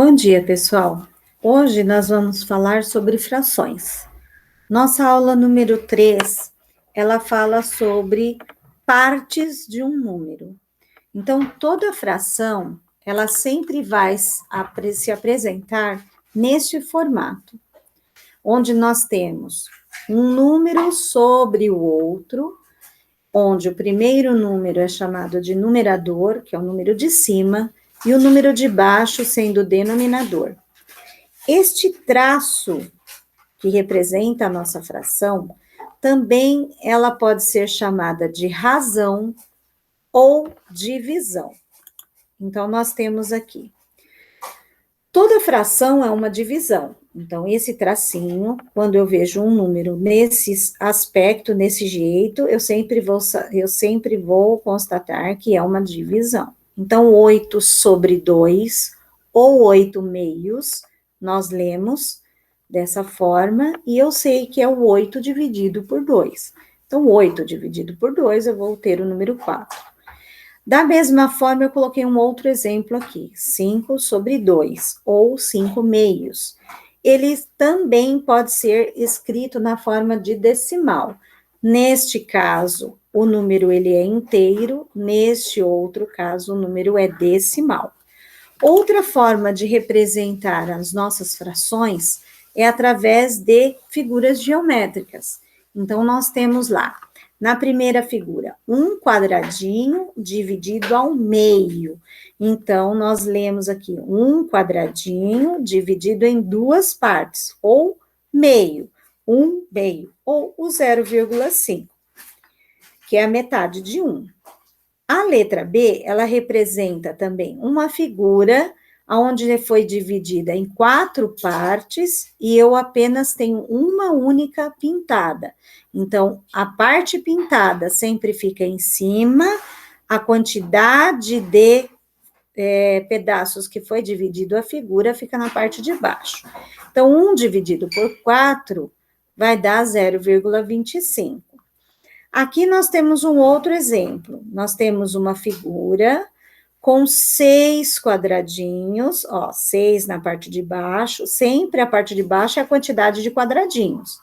Bom dia, pessoal. Hoje nós vamos falar sobre frações. Nossa aula número 3, ela fala sobre partes de um número. Então, toda fração, ela sempre vai se apresentar neste formato, onde nós temos um número sobre o outro, onde o primeiro número é chamado de numerador, que é o número de cima, e o número de baixo sendo o denominador. Este traço que representa a nossa fração, também ela pode ser chamada de razão ou divisão. Então, nós temos aqui. Toda fração é uma divisão. Então, esse tracinho, quando eu vejo um número nesse aspecto, nesse jeito, eu sempre vou constatar que é uma divisão. Então, 8 sobre 2, ou 8 meios, nós lemos dessa forma, e eu sei que é o 8 dividido por 2. Então, 8 dividido por 2, eu vou ter o número 4. Da mesma forma, eu coloquei um outro exemplo aqui, 5 sobre 2, ou 5 meios. Ele também pode ser escrito na forma de decimal. Neste caso, o número ele é inteiro, neste outro caso, o número é decimal. Outra forma de representar as nossas frações é através de figuras geométricas. Então, nós temos lá, na primeira figura, um quadradinho dividido ao meio. Então, nós lemos aqui um quadradinho dividido em duas partes, ou meio, um meio, ou o 0,5, que é a metade de 1. A letra B, ela representa também uma figura onde foi dividida em 4 partes e eu apenas tenho uma única pintada. Então, a parte pintada sempre fica em cima, a quantidade de pedaços que foi dividido a figura fica na parte de baixo. Então, 1 dividido por 4 vai dar 0,25. Aqui nós temos um outro exemplo. Nós temos uma figura com 6 quadradinhos, ó, 6 na parte de baixo, sempre a parte de baixo é a quantidade de quadradinhos.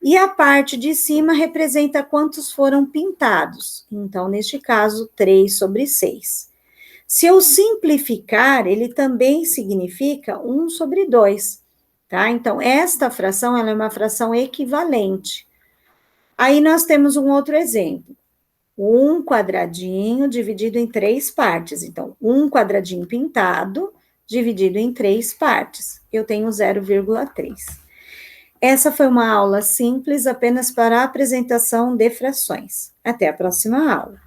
E a parte de cima representa quantos foram pintados. Então, neste caso, 3 sobre 6. Se eu simplificar, ele também significa 1 sobre 2, tá? Então, esta fração, ela é uma fração equivalente. Aí nós temos um outro exemplo. Um quadradinho dividido em 3 partes. Então, um quadradinho pintado dividido em 3 partes. Eu tenho 0,3. Essa foi uma aula simples apenas para a apresentação de frações. Até a próxima aula.